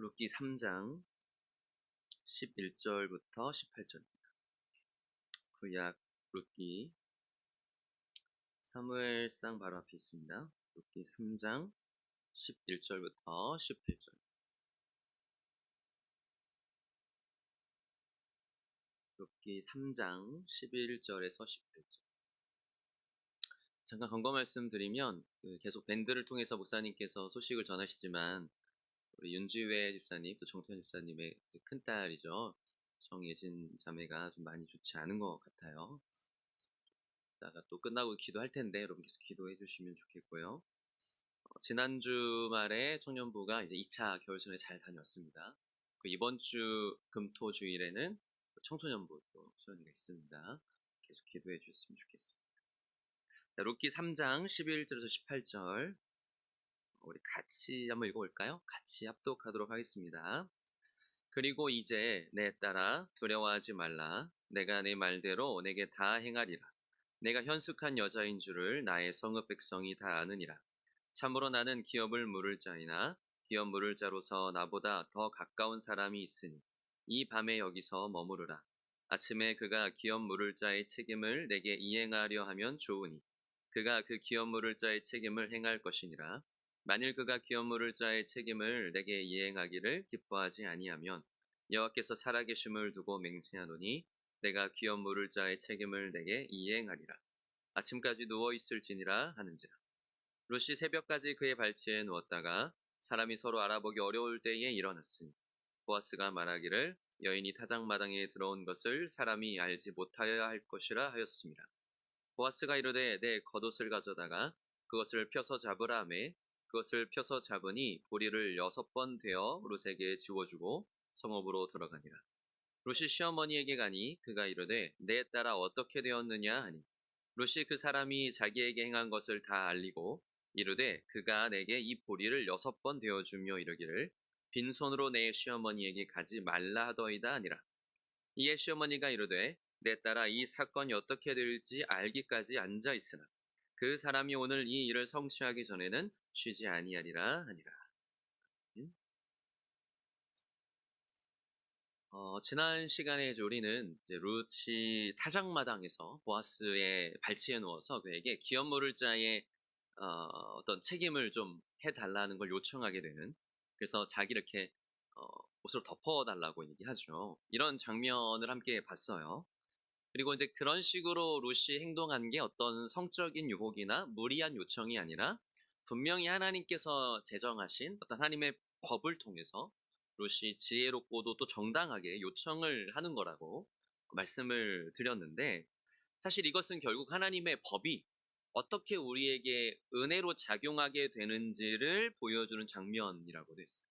룻기 3장 11절부터 18절입니다. 구약 룻기 사무엘상 바로 앞에 있습니다. 룻기 3장 11절부터 18절. 룻기 3장 11절에서 18절. 잠깐 권고 말씀드리면 계속 밴드를 통해서 목사님께서 소식을 전하시지만 우리 윤지회 집사님, 또 정태현 집사님의 큰딸이죠. 정예진 자매가 좀 많이 좋지 않은 것 같아요. 이따가 또 끝나고 기도할 텐데 여러분 계속 기도해 주시면 좋겠고요. 지난 주말에 청년부가 이제 2차 겨울수련회 잘 다녔습니다. 이번 주 금토 주일에는 청소년부 또 수련회가 있습니다. 계속 기도해 주셨으면 좋겠습니다. 자, 룻기 3장 11절에서 18절 우리 같이 한번 읽어볼까요? 같이 합독하도록 하겠습니다. 그리고 이제 내 딸아 두려워하지 말라. 내가 내 말대로 내게 다 행하리라. 내가 현숙한 여자인 줄을 나의 성읍 백성이 다 아느니라. 참으로 나는 기업을 물을 자이나 기업 물을 자로서 나보다 더 가까운 사람이 있으니 이 밤에 여기서 머무르라. 아침에 그가 기업 물을 자의 책임을 내게 이행하려 하면 좋으니 그가 그 기업 물을 자의 책임을 행할 것이니라. 만일 그가 기업 물을 자의 책임을 내게 이행하기를 기뻐하지 아니하면 여호와께서 살아계심을 두고 맹세하노니 내가 기업 물을 자의 책임을 내게 이행하리라. 아침까지 누워 있을지니라 하는지라. 룻이 새벽까지 그의 발치에 누웠다가 사람이 서로 알아보기 어려울 때에 일어났으니 보아스가 말하기를 여인이 타작마당에 들어온 것을 사람이 알지 못하여야 할 것이라 하였습니다. 보아스가 이르되 내 겉옷을 가져다가 그것을 펴서 잡으라 하매 그것을 펴서 잡으니 보리를 6번 되어 룻에게 지워주고 성읍으로 들어가니라. 룻이 시어머니에게 가니 그가 이르되 내 딸아 어떻게 되었느냐 하니 룻이 그 사람이 자기에게 행한 것을 다 알리고 이르되 그가 내게 이 보리를 6번 되어주며 이르기를 빈손으로 내 시어머니에게 가지 말라 하더이다 하니라. 이에 시어머니가 이르되 내 딸아 이 사건이 어떻게 될지 알기까지 앉아 있으나 그 사람이 오늘 이 일을 성취하기 전에는 쉬지 아니하리라 하니라. 지난 시간에 우리는 이제 룻이 타작마당에서 보아스의 발치에 누워서 그에게 기업 물을 자의 어떤 책임을 좀 해달라는 걸 요청하게 되는, 그래서 자기 이렇게 옷으로 덮어달라고 얘기하죠. 이런 장면을 함께 봤어요. 그리고 이제 그런 식으로 룻이 행동한 게 어떤 성적인 유혹이나 무리한 요청이 아니라 분명히 하나님께서 제정하신 어떤 하나님의 법을 통해서 룻이 지혜롭고도 또 정당하게 요청을 하는 거라고 말씀을 드렸는데, 사실 이것은 결국 하나님의 법이 어떻게 우리에게 은혜로 작용하게 되는지를 보여주는 장면이라고도 했어요.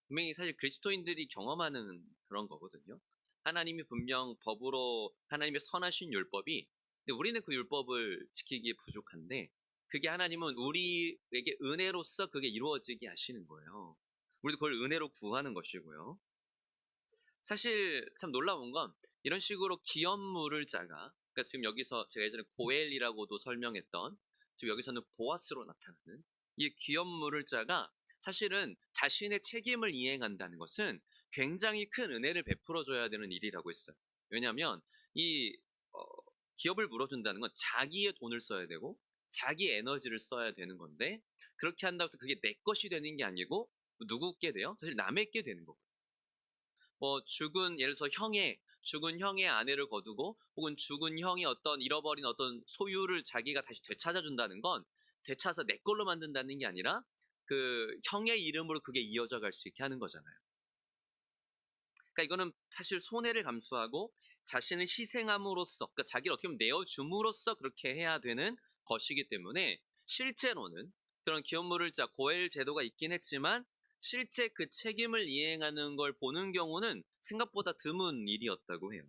분명히 사실 그리스도인들이 경험하는 그런 거거든요. 하나님이 분명 법으로 하나님의 선하신 율법이, 근데 우리는 그 율법을 지키기에 부족한데 그게 하나님은 우리에게 은혜로서 그게 이루어지게 하시는 거예요. 우리도 그걸 은혜로 구하는 것이고요. 사실 참 놀라운 건 이런 식으로 기업 물을 자가, 그러니까 지금 여기서 제가 예전에 고엘이라고도 설명했던, 지금 여기서는 보아스로 나타나는 이 기업 물을 자가 사실은 자신의 책임을 이행한다는 것은 굉장히 큰 은혜를 베풀어 줘야 되는 일이라고 했어요. 왜냐하면 이 기업을 물어준다는 건 자기의 돈을 써야 되고 자기 에너지를 써야 되는 건데, 그렇게 한다고 해서 그게 내 것이 되는 게 아니고 누구께 돼요? 사실 남에게 되는 거고. 예를 들어서 죽은 형의 아내를 거두고 혹은 죽은 형이 어떤 잃어버린 어떤 소유를 자기가 다시 되찾아준다는 건 되찾아서 내 걸로 만든다는 게 아니라 그 형의 이름으로 그게 이어져 갈 수 있게 하는 거잖아요. 그러니까 이거는 사실 손해를 감수하고 자신을 희생함으로써, 그러니까 자기를 어떻게 보면 내어줌으로써 그렇게 해야 되는 것이기 때문에 실제로는 그런 기업물을자 고엘 제도가 있긴 했지만 실제 그 책임을 이행하는 걸 보는 경우는 생각보다 드문 일이었다고 해요.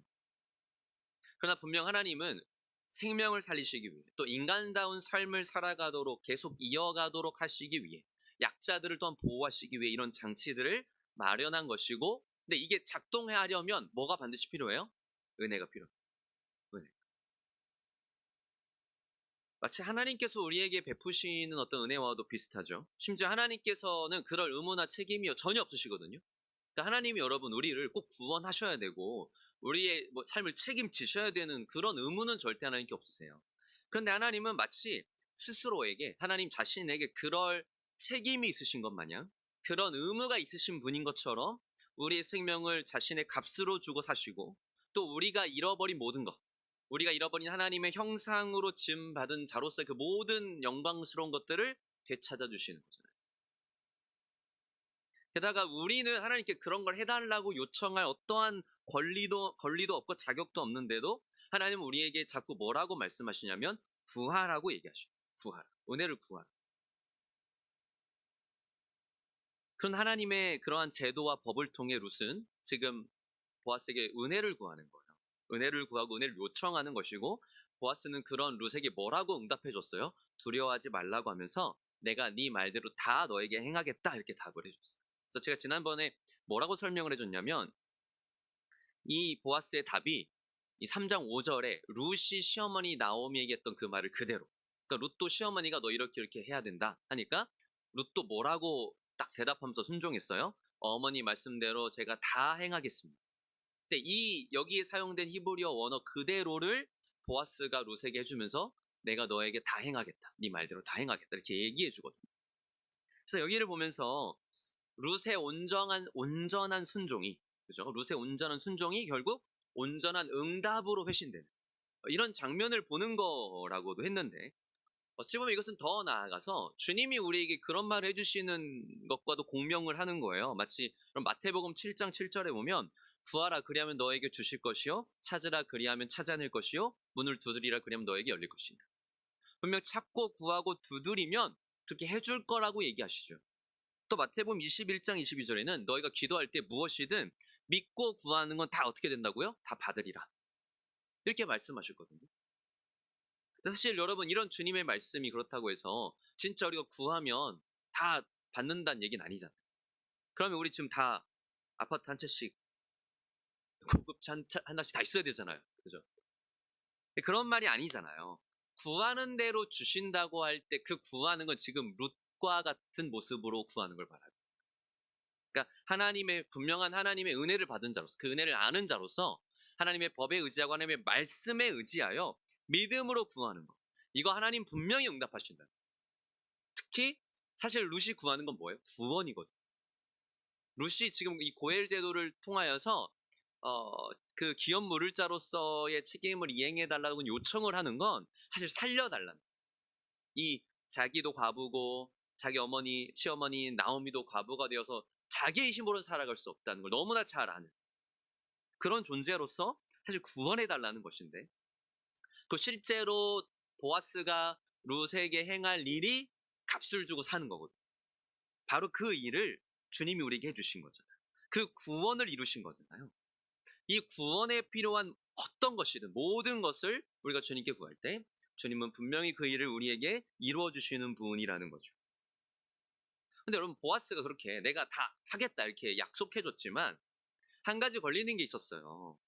그러나 분명 하나님은 생명을 살리시기 위해 또 인간다운 삶을 살아가도록 계속 이어가도록 하시기 위해 약자들을 또한 보호하시기 위해 이런 장치들을 마련한 것이고, 근데 이게 작동하려면 뭐가 반드시 필요해요? 은혜가 필요해요. 은혜. 마치 하나님께서 우리에게 베푸시는 어떤 은혜와도 비슷하죠. 심지어 하나님께서는 그럴 의무나 책임이 전혀 없으시거든요. 그러니까 하나님이 여러분 우리를 꼭 구원하셔야 되고 우리의 뭐 삶을 책임지셔야 되는 그런 의무는 절대 하나님께 없으세요. 그런데 하나님은 마치 스스로에게 하나님 자신에게 그럴 책임이 있으신 것 마냥 그런 의무가 있으신 분인 것처럼 우리의 생명을 자신의 값으로 주고 사시고 또 우리가 잃어버린 모든 것 우리가 잃어버린 하나님의 형상으로 지음 받은 자로서 그 모든 영광스러운 것들을 되찾아 주시는 거잖아요. 게다가 우리는 하나님께 그런 걸 해달라고 요청할 어떠한 권리도 없고 자격도 없는데도 하나님은 우리에게 자꾸 뭐라고 말씀하시냐면 구하라고 얘기하셔요. 구하라. 은혜를 구하라. 그런 하나님의 그러한 제도와 법을 통해 룻은 지금 보아스에게 은혜를 구하는 거예요. 은혜를 구하고 은혜를 요청하는 것이고 보아스는 그런 룻에게 뭐라고 응답해 줬어요? 두려워하지 말라고 하면서 내가 네 말대로 다 너에게 행하겠다 이렇게 답을 해줬어요. 그래서 제가 지난번에 뭐라고 설명을 해줬냐면 이 보아스의 답이 이 3장 5절에 룻이 시어머니 나오미에게 했던 그 말을 그대로 그러니까 룻도 시어머니가 너 이렇게 해야 된다 하니까 룻도 뭐라고 딱 대답하면서 순종했어요. 어머니 말씀대로 제가 다 행하겠습니다. 근데 이 여기에 사용된 히브리어 원어 그대로를 보아스가 룻에게 해주면서 내가 너에게 다 행하겠다. 네 말대로 다 행하겠다. 이렇게 얘기해 주거든요. 그래서 여기를 보면서 룻의 온전한 순종이 그죠? 룻의 온전한 순종이 결국 온전한 응답으로 회신되는 이런 장면을 보는 거라고도 했는데 어찌 보면 이것은 더 나아가서 주님이 우리에게 그런 말을 해주시는 것과도 공명을 하는 거예요. 마치 그럼 마태복음 7장 7절에 보면 구하라 그리하면 너에게 주실 것이요 찾으라 그리하면 찾아낼 것이요 문을 두드리라 그리하면 너에게 열릴 것이다. 분명 찾고 구하고 두드리면 그렇게 해줄 거라고 얘기하시죠. 또 마태복음 21장 22절에는 너희가 기도할 때 무엇이든 믿고 구하는 건 다 어떻게 된다고요? 다 받으리라. 이렇게 말씀하셨거든요. 사실 여러분 이런 주님의 말씀이 그렇다고 해서 진짜 우리가 구하면 다 받는다는 얘기는 아니잖아요. 그러면 우리 지금 다 아파트 한 채씩 고급 차 하나씩 다 있어야 되잖아요. 그죠? 그런 말이 아니잖아요. 구하는 대로 주신다고 할 때 그 구하는 건 지금 룻과 같은 모습으로 구하는 걸 말하는 그러니까 하나님의 분명한 하나님의 은혜를 받은 자로서 그 은혜를 아는 자로서 하나님의 법에 의지하고 하나님의 말씀에 의지하여 믿음으로 구하는 것. 이거 하나님 분명히 응답하신다. 특히 사실 룻이 구하는 건 뭐예요? 구원이거든요. 룻이 지금 이 고엘 제도를 통하여서 그 기업 물을자로서의 책임을 이행해 달라고 요청을 하는 건 사실 살려달라는 이 자기도 과부고 자기 어머니 시어머니 나오미도 과부가 되어서 자기의 힘으로 살아갈 수 없다는 걸 너무나 잘 아는 그런 존재로서 사실 구원해 달라는 것인데 그 실제로 보아스가 룻에게 행할 일이 값을 주고 사는 거거든요. 바로 그 일을 주님이 우리에게 해주신 거잖아요. 그 구원을 이루신 거잖아요. 이 구원에 필요한 어떤 것이든 모든 것을 우리가 주님께 구할 때 주님은 분명히 그 일을 우리에게 이루어 주시는 분이라는 거죠. 근데 여러분 보아스가 그렇게 내가 다 하겠다 이렇게 약속해 줬지만 한 가지 걸리는 게 있었어요.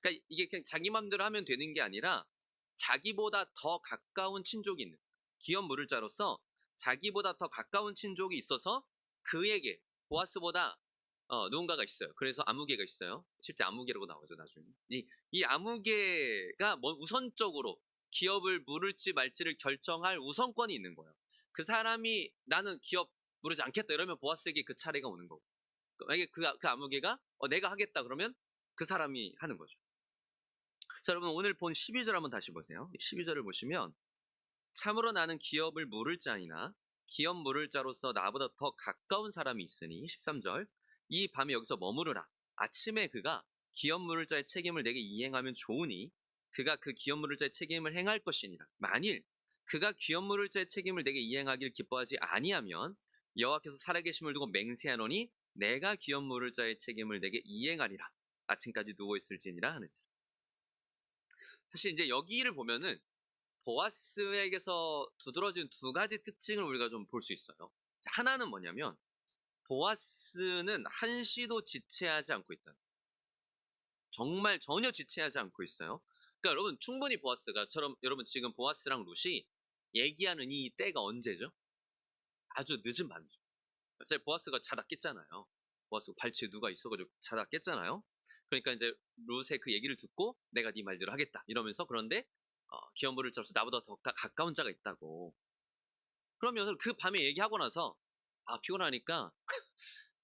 그러니까 이게 그냥 자기 맘대로 하면 되는 게 아니라 자기보다 더 가까운 친족이 있는 기업 물을 자로서 자기보다 더 가까운 친족이 있어서 그에게 보아스보다 누군가가 있어요. 그래서 아무개가 있어요. 실제 아무개라고 나오죠 나중에. 이 아무개가 뭐 우선적으로 기업을 물을지 말지를 결정할 우선권이 있는 거예요. 그 사람이 나는 기업 물르지 않겠다 이러면 보아스에게 그 차례가 오는 거고 만약에 그 아무개가 내가 하겠다 그러면 그 사람이 하는 거죠. 자 여러분 오늘 본 12절 한번 다시 보세요. 12절을 보시면 참으로 나는 기업을 물을 자이나 기업 물을 자로서 나보다 더 가까운 사람이 있으니 13절 이 밤에 여기서 머무르라 아침에 그가 기업 물을 자의 책임을 내게 이행하면 좋으니 그가 그 기업 물을 자의 책임을 행할 것이니라 만일 그가 기업 물을 자의 책임을 내게 이행하기를 기뻐하지 아니하면 여호와께서 살아계심을 두고 맹세하노니 내가 기업 물을 자의 책임을 내게 이행하리라 아침까지 누워있을지니라 하는지 사실 이제 여기를 보면은 보아스에게서 두드러진 두 가지 특징을 우리가 좀 볼 수 있어요. 하나는 뭐냐면 보아스는 한시도 지체하지 않고 있다. 정말 전혀 지체하지 않고 있어요. 그러니까 여러분 충분히 보아스가처럼 여러분 지금 보아스랑 룻이 얘기하는 이 때가 언제죠? 아주 늦은 밤이죠. 사실 보아스가 자다 깼잖아요. 보아스가 발치에 누가 있어가지고 자다 깼잖아요. 그러니까 이제 룻의 그 얘기를 듣고 내가 네 말대로 하겠다 이러면서, 그런데 기업물을 잡아서 나보다 더 가까운 자가 있다고. 그러면서 그 밤에 얘기하고 나서 피곤하니까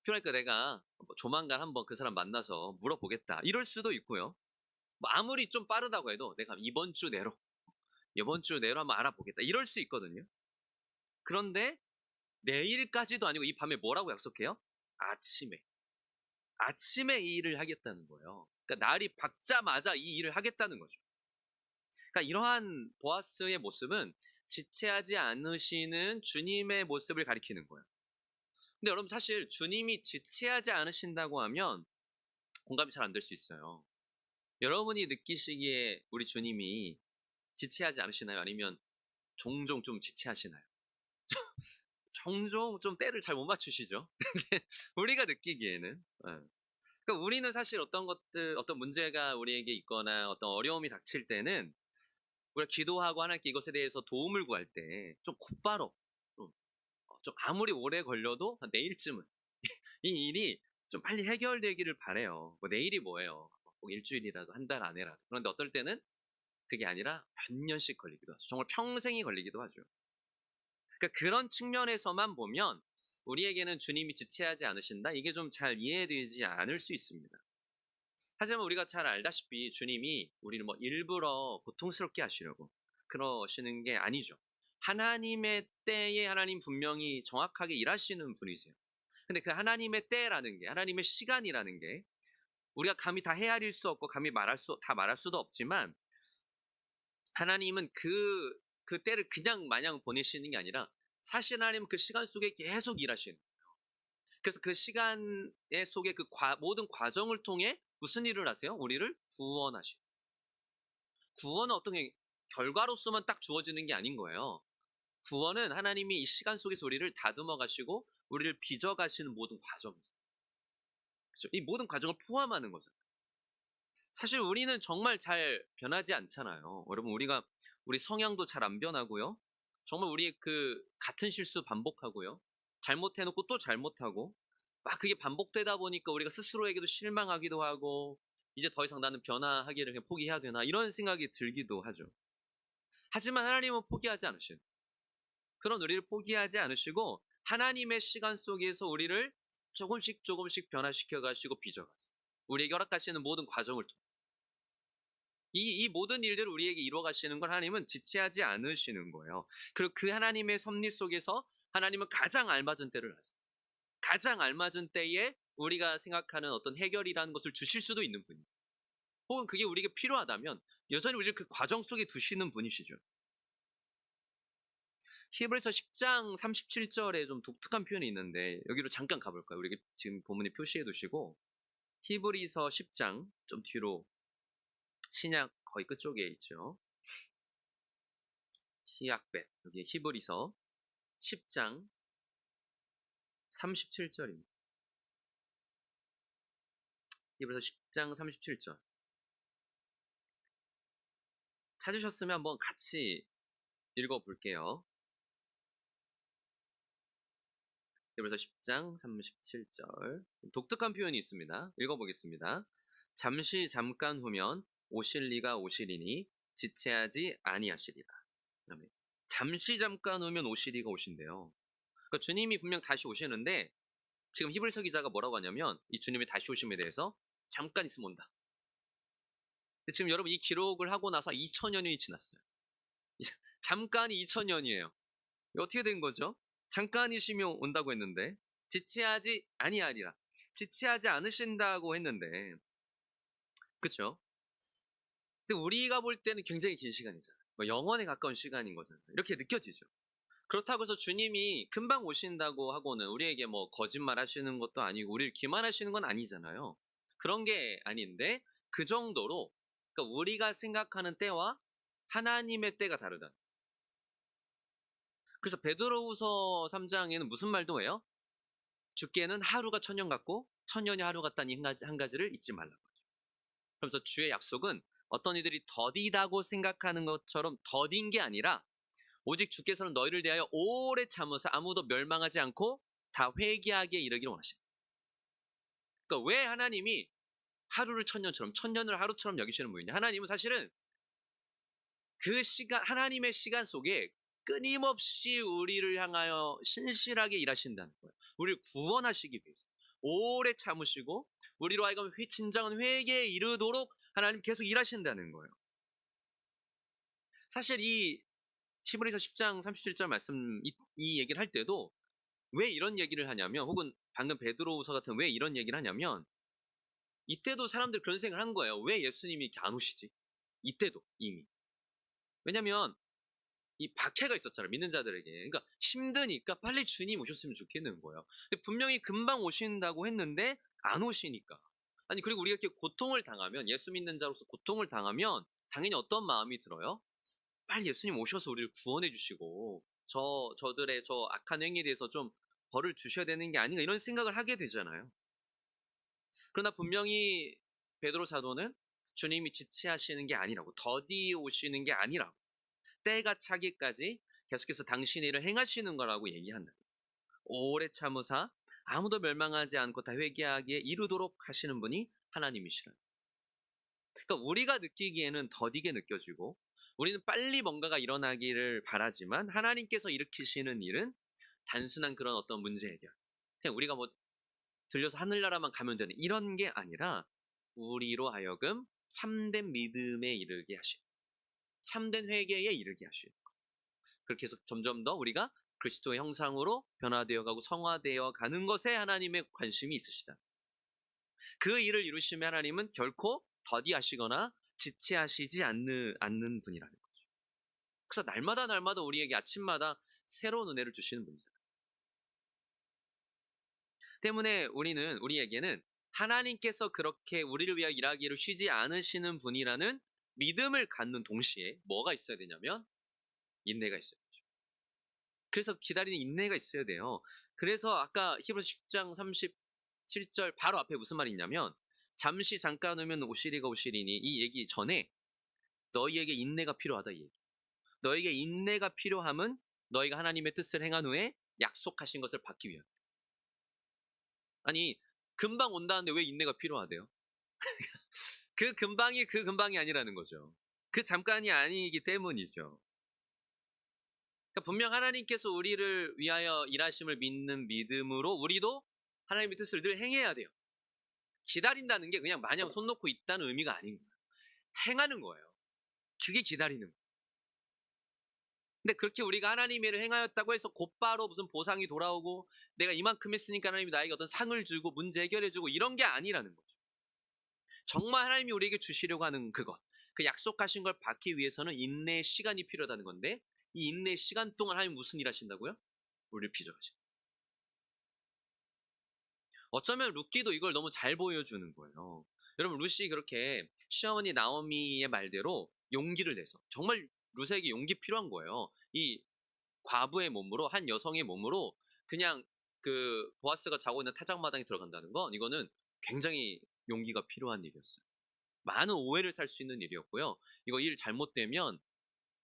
필요하니까 내가 뭐 조만간 한번 그 사람 만나서 물어보겠다 이럴 수도 있고요. 뭐 아무리 좀 빠르다고 해도 내가 이번 주 내로 한번 알아보겠다 이럴 수 있거든요. 그런데 내일까지도 아니고 이 밤에 뭐라고 약속해요? 아침에 이 일을 하겠다는 거예요. 그러니까 날이 밝자마자 이 일을 하겠다는 거죠. 그러니까 이러한 보아스의 모습은 지체하지 않으시는 주님의 모습을 가리키는 거예요. 근데 여러분, 사실 주님이 지체하지 않으신다고 하면 공감이 잘 안 될 수 있어요. 여러분이 느끼시기에 우리 주님이 지체하지 않으시나요? 아니면 종종 좀 지체하시나요? 종종 좀 때를 잘 못 맞추시죠? 우리가 느끼기에는. 그러니까 우리는 사실 어떤 문제가 우리에게 있거나 어떤 어려움이 닥칠 때는 우리가 기도하고 하나님께 이것에 대해서 도움을 구할 때 좀 곧바로, 좀, 좀 아무리 오래 걸려도 한 내일쯤은 이 일이 좀 빨리 해결되기를 바래요. 뭐 내일이 뭐예요? 꼭 일주일이라도 한 달 안에라도. 그런데 어떨 때는 그게 아니라 몇 년씩 걸리기도 하죠. 정말 평생이 걸리기도 하죠. 그러니까 그런 측면에서만 보면 우리에게는 주님이 지체하지 않으신다, 이게 좀 잘 이해되지 않을 수 있습니다. 하지만 우리가 잘 알다시피 주님이 우리를 뭐 일부러 고통스럽게 하시려고 그러시는 게 아니죠. 하나님의 때에 하나님 분명히 정확하게 일하시는 분이세요. 근데 그 하나님의 때라는 게, 하나님의 시간이라는 게 우리가 감히 다 헤아릴 수 없고 감히 다 말할 수도 없지만, 하나님은 그 때를 그냥 마냥 보내시는 게 아니라 사실 하나님은 그 시간 속에 계속 일하시는 거예요. 그래서 그 시간 속에 그 모든 과정을 통해 무슨 일을 하세요? 우리를 구원하시고. 구원은 어떤 결과로서만 딱 주어지는 게 아닌 거예요. 구원은 하나님이 이 시간 속에서 우리를 다듬어 가시고 우리를 빚어 가시는 모든 과정이죠. 그렇죠? 이 모든 과정을 포함하는 거죠. 사실 우리는 정말 잘 변하지 않잖아요. 여러분, 우리 성향도 잘 안 변하고요. 정말 우리 같은 실수 반복하고요. 잘못해놓고 또 잘못하고, 막 그게 반복되다 보니까 우리가 스스로에게도 실망하기도 하고, 이제 더 이상 나는 변화하기를 그냥 포기해야 되나 이런 생각이 들기도 하죠. 하지만 하나님은 포기하지 않으시고, 그런 우리를 포기하지 않으시고 하나님의 시간 속에서 우리를 조금씩 변화시켜 가시고 빚어 가세요. 우리에게 허락하시는 모든 과정을 통해 이 모든 일들을 우리에게 이루어 가시는 걸 하나님은 지체하지 않으시는 거예요. 그리고 그 하나님의 섭리 속에서 하나님은 가장 알맞은 때를 하세요. 가장 알맞은 때에 우리가 생각하는 어떤 해결이라는 것을 주실 수도 있는 분이에요. 혹은 그게 우리에게 필요하다면 여전히 우리를 그 과정 속에 두시는 분이시죠. 히브리서 10장 37절에 좀 독특한 표현이 있는데 여기로 잠깐 가볼까요? 우리 지금 본문에 표시해 두시고, 히브리서 10장 좀 뒤로, 신약 거의 끝쪽에 있죠. 시약배, 여기 히브리서 10장 37절입니다. 히브리서 10장 37절. 찾으셨으면 한번 같이 읽어볼게요. 히브리서 10장 37절. 독특한 표현이 있습니다. 읽어보겠습니다. 잠깐 후면 오실 리가 오시리니 지체하지 아니하시리라. 잠깐 후면 오시리가 오신대요. 그러니까 주님이 분명 다시 오시는데, 지금 히브리서 기자가 뭐라고 하냐면 이 주님의 다시 오심에 대해서 잠깐 있으면 온다. 근데 지금 여러분, 이 기록을 하고 나서 2000년이 지났어요. 잠깐이 2000년이에요. 어떻게 된 거죠? 잠깐이시면 온다고 했는데 지체하지 아니하리라. 지체하지 않으신다고 했는데, 그렇죠? 근데 우리가 볼 때는 굉장히 긴 시간이잖아요. 뭐 영원에 가까운 시간인 거잖아요. 이렇게 느껴지죠. 그렇다고 해서 주님이 금방 오신다고 하고는 우리에게 뭐 거짓말 하시는 것도 아니고 우리를 기만하시는 건 아니잖아요. 그런 게 아닌데, 그 정도로, 그러니까 우리가 생각하는 때와 하나님의 때가 다르다. 그래서 베드로후서 3장에는 무슨 말도 해요? 주께는 하루가 천년 같고 천년이 하루 같다는 한 가지를 잊지 말라고 하죠. 그러면서 주의 약속은 어떤 이들이 더디다고 생각하는 것처럼 더딘 게 아니라, 오직 주께서는 너희를 대하여 오래 참으사 아무도 멸망하지 않고 다 회개하게 이르기를 원하신다. 그러니까 왜 하나님이 하루를 천년처럼, 천년을 하루처럼 여기시는 분이냐? 하나님은 사실은 그 시간, 하나님의 시간 속에 끊임없이 우리를 향하여 신실하게 일하신다는 거예요. 우리를 구원하시기 위해서. 오래 참으시고 우리로 하여금 진정한 회개에 이르도록 하나님 계속 일하신다는 거예요. 사실 이 히브리서 10장 37절 말씀 이 얘기를 할 때도 왜 이런 얘기를 하냐면, 혹은 방금 베드로후서 같은 왜 이런 얘기를 하냐면, 이때도 사람들 그런 생각을 한 거예요. 왜 예수님이 이렇게 안 오시지? 이때도 이미. 왜냐면 이 박해가 있었잖아요, 믿는 자들에게. 그러니까 힘드니까 빨리 주님 오셨으면 좋겠는 거예요. 근데 분명히 금방 오신다고 했는데 안 오시니까. 아니, 그리고 우리가 이렇게 고통을 당하면, 예수 믿는 자로서 고통을 당하면 당연히 어떤 마음이 들어요? 빨리 예수님 오셔서 우리를 구원해 주시고 저들의 저 악한 행위에 대해서 좀 벌을 주셔야 되는 게 아닌가, 이런 생각을 하게 되잖아요. 그러나 분명히 베드로 사도는 주님이 지체하시는 게 아니라고, 더디 오시는 게 아니라고, 때가 차기까지 계속해서 당신의 일을 행하시는 거라고 얘기한다. 오래 참으사 아무도 멸망하지 않고 다 회개하기에 이르도록 하시는 분이 하나님이시라. 그러니까 우리가 느끼기에는 더디게 느껴지고 우리는 빨리 뭔가가 일어나기를 바라지만, 하나님께서 일으키시는 일은 단순한 그런 어떤 문제 해결, 그냥 우리가 뭐 들려서 하늘나라만 가면 되는 이런 게 아니라, 우리로 하여금 참된 믿음에 이르게 하시는, 참된 회개에 이르게 하시는, 그렇게 해서 점점 더 우리가 그리스도의 형상으로 변화되어 가고 성화되어 가는 것에 하나님의 관심이 있으시다. 그 일을 이루시면 하나님은 결코 더디하시거나 지체하시지 않는 분이라는 거죠. 그래서 날마다 날마다 우리에게 아침마다 새로운 은혜를 주시는 분이다. 때문에 우리에게는 하나님께서 그렇게 우리를 위하여 일하기를 쉬지 않으시는 분이라는 믿음을 갖는 동시에 뭐가 있어야 되냐면 인내가 있어야 되죠. 그래서 기다리는 인내가 있어야 돼요. 그래서 아까 히브리서 10장 37절 바로 앞에 무슨 말이 있냐면, 잠시 잠깐 오면 오시리가 오시리니, 이 얘기 전에 너희에게 인내가 필요하다, 이 얘기. 너희에게 인내가 필요함은 너희가 하나님의 뜻을 행한 후에 약속하신 것을 받기 위함. 아니, 금방 온다는데 왜 인내가 필요하대요? 그 금방이 아니라는 거죠. 그 잠깐이 아니기 때문이죠. 그러니까 분명 하나님께서 우리를 위하여 일하심을 믿는 믿음으로 우리도 하나님의 뜻을 늘 행해야 돼요. 기다린다는 게 그냥 마냥 손 놓고 있다는 의미가 아닌 거예요. 행하는 거예요. 그게 기다리는 거예요. 근데 그렇게 우리가 하나님의 일을 행하였다고 해서 곧바로 무슨 보상이 돌아오고 내가 이만큼 했으니까 하나님이 나에게 어떤 상을 주고 문제 해결해주고 이런 게 아니라는 거죠. 정말 하나님이 우리에게 주시려고 하는 그것, 그 약속하신 걸 받기 위해서는 인내의 시간이 필요하다는 건데, 이 인내의 시간 동안 하나님 무슨 일 하신다고요? 우리를 빚어가신다. 어쩌면 루키도 이걸 너무 잘 보여주는 거예요. 여러분, 루시 그렇게 시어머니 나오미의 말대로 용기를 내서, 정말 루시에게 용기 필요한 거예요. 이 과부의 몸으로, 한 여성의 몸으로 그냥 그 보아스가 자고 있는 타작마당에 들어간다는 건, 이거는 굉장히 용기가 필요한 일이었어요. 많은 오해를 살 수 있는 일이었고요. 이거 일 잘못되면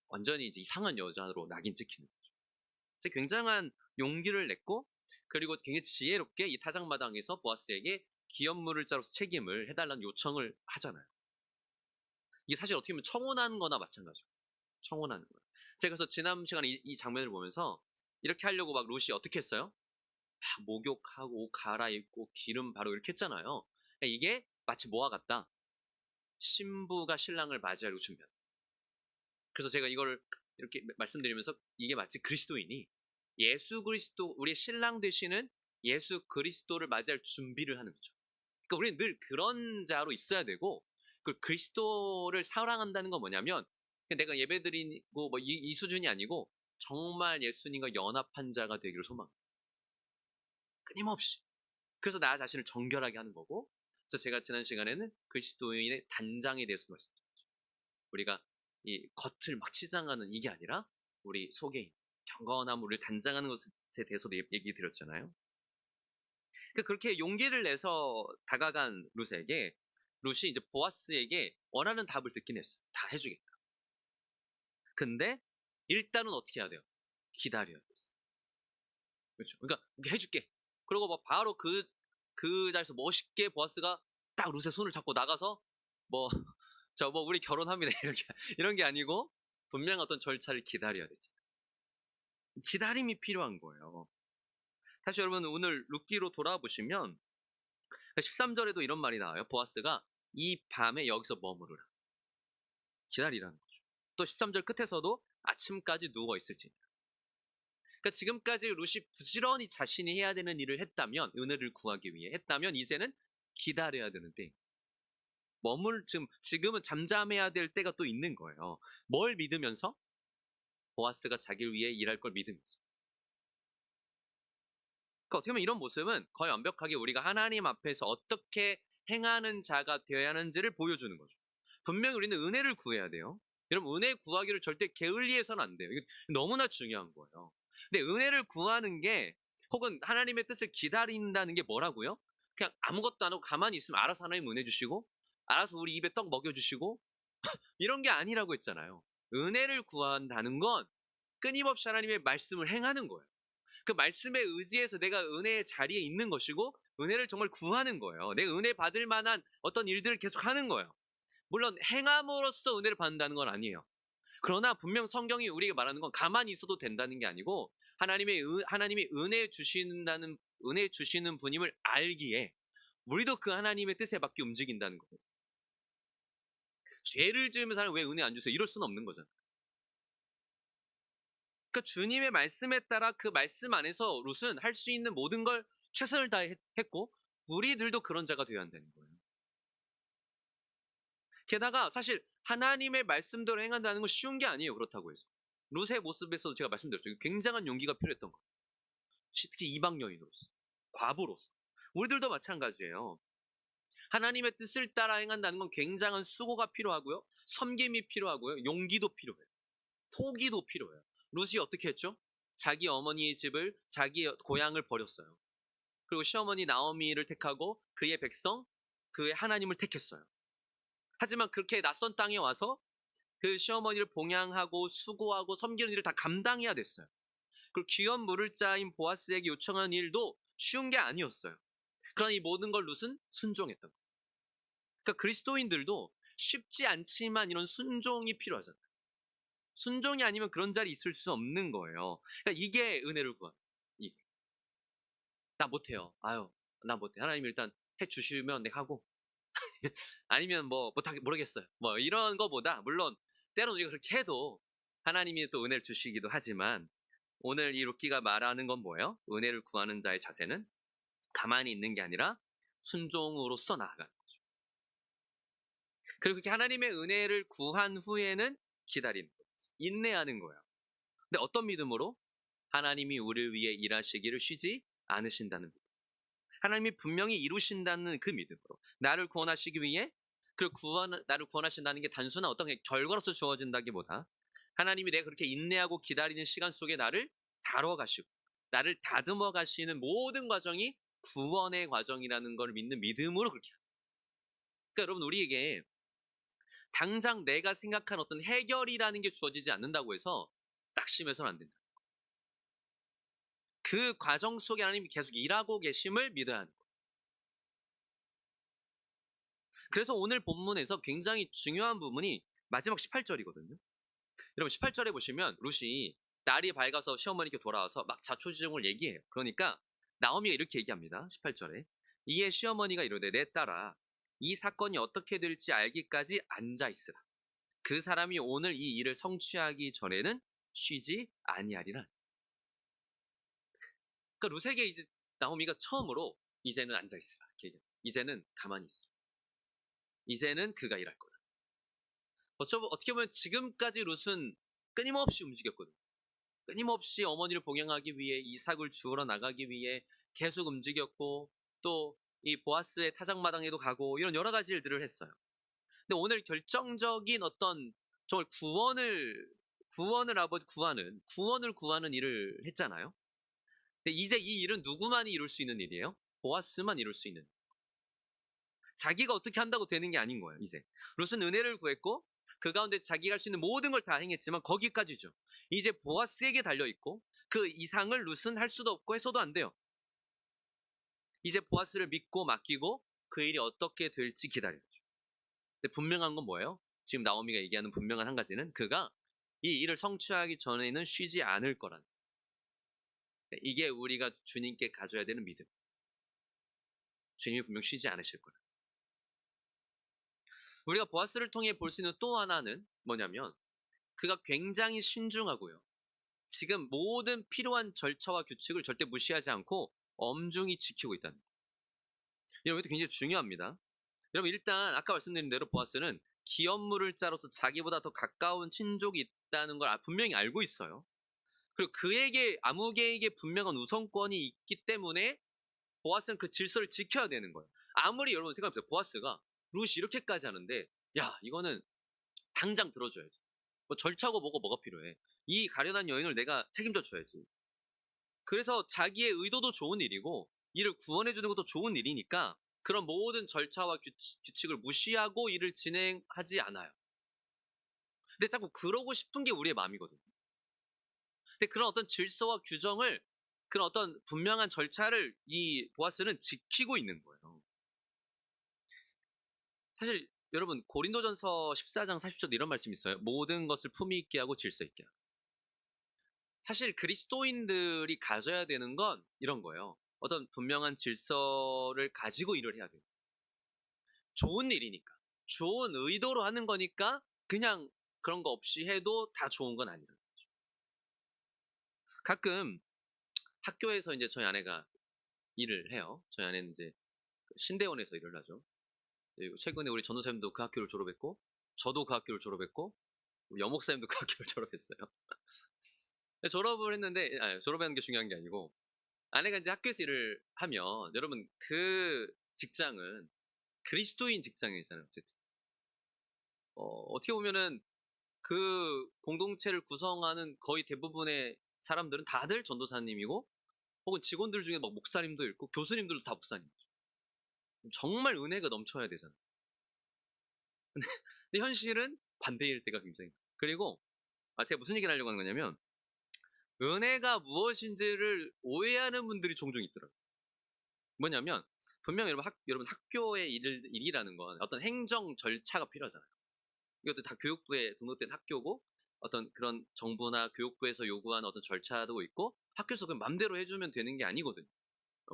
완전히 이제 이상한 여자로 낙인 찍히는 거죠. 그래서 굉장한 용기를 냈고, 그리고 굉장히 지혜롭게 이 타작마당에서 보아스에게 기업물을 자로서 책임을 해달라는 요청을 하잖아요. 이게 사실 어떻게 보면 청혼하는 거나 마찬가지고, 청혼하는 거예요. 제가 그래서 지난 시간에 이 장면을 보면서 이렇게 하려고 막 루시 어떻게 했어요? 목욕하고 옷 갈아입고 기름 바르고 이렇게 했잖아요. 이게 마치 뭐와 같다? 신부가 신랑을 맞이하려고 준비한다. 그래서 제가 이걸 이렇게 말씀드리면서, 이게 마치 그리스도인이 예수 그리스도, 우리의 신랑 되시는 예수 그리스도를 맞이할 준비를 하는 거죠. 그러니까 우리는 늘 그런 자로 있어야 되고, 그 그리스도를 사랑한다는 건 뭐냐면, 내가 예배드리고 뭐 이 수준이 아니고 정말 예수님과 연합한 자가 되기를 소망합니다. 끊임없이. 그래서 나 자신을 정결하게 하는 거고, 그래서 제가 지난 시간에는 그리스도인의 단장에 대해서 말씀드렸죠. 우리가 이 겉을 막 치장하는 이게 아니라 우리 속에 있는 경건함, 우리를 단장하는 것에 대해서도 얘기 드렸잖아요. 그렇게 용기를 내서 다가간 룻이 이제 보아스에게 원하는 답을 듣긴 했어요. 다 해주겠다. 근데 일단은 어떻게 해야 돼요? 기다려야 됐어요. 그렇죠. 그러니까 해줄게. 그러고 뭐 바로 그 그 자리에서 멋있게 보아스가 딱 룻의 손을 잡고 나가서 뭐 우리 결혼합니다 이런 게 아니고 분명 어떤 절차를 기다려야 되죠. 기다림이 필요한 거예요. 사실 여러분 오늘 룻기로 돌아보시면 13절에도 이런 말이 나와요. 보아스가 이 밤에 여기서 머무르라. 기다리라는 거죠. 또 13절 끝에서도 아침까지 누워 있을지. 그러니까 지금까지 룻이 부지런히 자신이 해야 되는 일을 했다면, 은혜를 구하기 위해 했다면 이제는 기다려야 되는데 지금은 잠잠해야 될 때가 또 있는 거예요. 뭘 믿으면서? 보아스가 자기를 위해 일할 걸 믿으면서. 그러니까 어떻게 보면 이런 모습은 거의 완벽하게 우리가 하나님 앞에서 어떻게 행하는 자가 되어야 하는지를 보여주는 거죠. 분명히 우리는 은혜를 구해야 돼요. 여러분 은혜 구하기를 절대 게을리해서는 안 돼요. 이게 너무나 중요한 거예요. 근데 은혜를 구하는 게 혹은 하나님의 뜻을 기다린다는 게 뭐라고요? 그냥 아무것도 안 하고 가만히 있으면 알아서 하나님 은혜 주시고 알아서 우리 입에 떡 먹여주시고 이런 게 아니라고 했잖아요. 은혜를 구한다는 건 끊임없이 하나님의 말씀을 행하는 거예요. 그 말씀에 의지해서 내가 은혜의 자리에 있는 것이고 은혜를 정말 구하는 거예요. 내가 은혜 받을 만한 어떤 일들을 계속 하는 거예요. 물론 행함으로써 은혜를 받는다는 건 아니에요. 그러나 분명 성경이 우리에게 말하는 건 가만히 있어도 된다는 게 아니고 하나님이 은혜 주시는 분임을 알기에 우리도 그 하나님의 뜻에 맞게 움직인다는 거예요. 죄를 지으면서 하나님 왜 은혜 안 주세요? 이럴 수는 없는 거잖아요. 그러니까 주님의 말씀에 따라 그 말씀 안에서 룻은 할 수 있는 모든 걸 최선을 다했고 우리들도 그런 자가 되어야 한다는 거예요. 게다가 사실 하나님의 말씀대로 행한다는 건 쉬운 게 아니에요. 그렇다고 해서. 룻의 모습에서도 제가 말씀드렸죠. 굉장한 용기가 필요했던 거예요. 특히 이방 여인으로서, 과부로서. 우리들도 마찬가지예요. 하나님의 뜻을 따라 행한다는 건 굉장한 수고가 필요하고요. 섬김이 필요하고요. 용기도 필요해요. 포기도 필요해요. 룻이 어떻게 했죠? 자기 어머니의 집을, 자기 고향을 버렸어요. 그리고 시어머니 나오미를 택하고 그의 백성, 그의 하나님을 택했어요. 하지만 그렇게 낯선 땅에 와서 그 시어머니를 봉양하고 수고하고 섬기는 일을 다 감당해야 됐어요. 그리고 귀한 물을 자인 보아스에게 요청하는 일도 쉬운 게 아니었어요. 그러나 이 모든 걸 룻은 순종했던 거예요. 그러니까 그리스도인들도 쉽지 않지만 이런 순종이 필요하잖아요. 순종이 아니면 그런 자리 있을 수 없는 거예요. 그러니까 이게 은혜를 구하는. 나 못해요. 아유, 나 못해. 하나님 일단 해 주시면 내가 하고 아니면 뭐 모르겠어요. 뭐 이런 거보다 물론 때로는 우리가 그렇게 해도 하나님이 또 은혜를 주시기도 하지만 오늘 이 룻기가 말하는 건 뭐예요? 은혜를 구하는 자의 자세는 가만히 있는 게 아니라 순종으로서 나아가는 거죠. 그리고 그렇게 하나님의 은혜를 구한 후에는 기다리는 거예요. 인내하는 거예요. 근데 어떤 믿음으로? 하나님이 우리를 위해 일하시기를 쉬지 않으신다는 믿음. 하나님이 분명히 이루신다는 그 믿음으로 나를 구원하시기 위해 나를 구원하신다는 게 단순한 어떤 결과로서 주어진다기보다 하나님이 내가 그렇게 인내하고 기다리는 시간 속에 나를 다뤄가시고 나를 다듬어 가시는 모든 과정이 구원의 과정이라는 걸 믿는 믿음으로 그렇게 합니다. 그러니까 여러분 우리에게 당장 내가 생각한 어떤 해결이라는 게 주어지지 않는다고 해서 낙심해서는 안 된다. 그 과정 속에 하나님이 계속 일하고 계심을 믿어야 하는 거예요. 그래서 오늘 본문에서 굉장히 중요한 부분이 마지막 18절이거든요. 여러분 18절에 보시면 룻이 날이 밝아서 시어머니께 돌아와서 막 자초지종을 얘기해요. 그러니까 나오미가 이렇게 얘기합니다. 18절에 이에 시어머니가 이르되 내 딸아 이 사건이 어떻게 될지 알기까지 앉아있으라. 그 사람이 오늘 이 일을 성취하기 전에는 쉬지 아니하리라. 그러니까 룻에게 이제 나오미가 처음으로 이제는 앉아있으라. 이제는 가만히 있어. 이제는 그가 일할 거다. 어떻게 보면 지금까지 룻은 끊임없이 움직였거든요. 끊임없이 어머니를 봉양하기 위해 이삭을 주우러 나가기 위해 계속 움직였고 또 이 보아스의 타작마당에도 가고 이런 여러 가지 일들을 했어요. 근데 오늘 결정적인 어떤 정말 구원을 구하는 일을 했잖아요. 근데 이제 이 일은 누구만이 이룰 수 있는 일이에요? 보아스만 이룰 수 있는. 자기가 어떻게 한다고 되는 게 아닌 거예요. 이제 룻은 은혜를 구했고 그 가운데 자기가 할 수 있는 모든 걸 다 행했지만 거기까지죠. 이제 보아스에게 달려있고 그 이상을 룻은 할 수도 없고 해서도 안 돼요. 이제 보아스를 믿고 맡기고 그 일이 어떻게 될지 기다려야죠. 근데 분명한 건 뭐예요? 지금 나오미가 얘기하는 분명한 한 가지는 그가 이 일을 성취하기 전에는 쉬지 않을 거라는. 이게 우리가 주님께 가져야 되는 믿음. 주님이 분명 쉬지 않으실 거라. 우리가 보아스를 통해 볼 수 있는 또 하나는 뭐냐면 그가 굉장히 신중하고요. 지금 모든 필요한 절차와 규칙을 절대 무시하지 않고 엄중히 지키고 있다는 거예요. 여러분, 이것도 굉장히 중요합니다. 여러분, 일단 아까 말씀드린 대로 보아스는 기업물을 자로서 자기보다 더 가까운 친족이 있다는 걸 분명히 알고 있어요. 그리고 그에게 아무개에게 분명한 우선권이 있기 때문에 보아스는 그 질서를 지켜야 되는 거예요. 아무리 여러분 생각해보세요. 보아스가 룻이 이렇게까지 하는데 야 이거는 당장 들어줘야지. 뭐 절차고 뭐가 필요해. 이 가련한 여인을 내가 책임져 줘야지. 그래서 자기의 의도도 좋은 일이고 이를 구원해 주는 것도 좋은 일이니까 그런 모든 절차와 규칙을 무시하고 일을 진행하지 않아요. 근데 자꾸 그러고 싶은 게 우리의 마음이거든요. 근데 그런 어떤 질서와 규정을 그런 어떤 분명한 절차를 이 보아스는 지키고 있는 거예요. 사실 여러분 고린도전서 14장 40절 이런 말씀이 있어요. 모든 것을 품위 있게 하고 질서 있게 하고. 사실 그리스도인들이 가져야 되는 건 이런 거예요. 어떤 분명한 질서를 가지고 일을 해야 돼요. 좋은 일이니까. 좋은 의도로 하는 거니까 그냥 그런 거 없이 해도 다 좋은 건 아니라는 거죠. 가끔 학교에서 이제 저희 아내가 일을 해요. 저희 아내는 이제 신대원에서 일을 하죠. 그리고 최근에 우리 전도사님도 그 학교를 졸업했고, 저도 그 학교를 졸업했고, 우리 여목사님도 그 학교를 졸업했어요. 졸업을 했는데, 졸업하는 게 중요한 게 아니고, 아내가 이제 학교에서 일을 하면, 여러분, 그 직장은 그리스도인 직장이잖아요, 어쨌든. 어떻게 보면은 그 공동체를 구성하는 거의 대부분의 사람들은 다들 전도사님이고, 혹은 직원들 중에 막 목사님도 있고, 교수님들도 다 목사님이죠. 정말 은혜가 넘쳐야 되잖아요. 근데 현실은 반대일 때가 굉장히. 그리고, 제가 무슨 얘기를 하려고 하는 거냐면, 은혜가 무엇인지를 오해하는 분들이 종종 있더라고요. 뭐냐면 분명 여러분 학교의 일이라는 건 어떤 행정 절차가 필요하잖아요. 이것도 다 교육부에 등록된 학교고 어떤 그런 정부나 교육부에서 요구하는 어떤 절차도 있고 학교에서 그냥 맘대로 해주면 되는 게 아니거든요.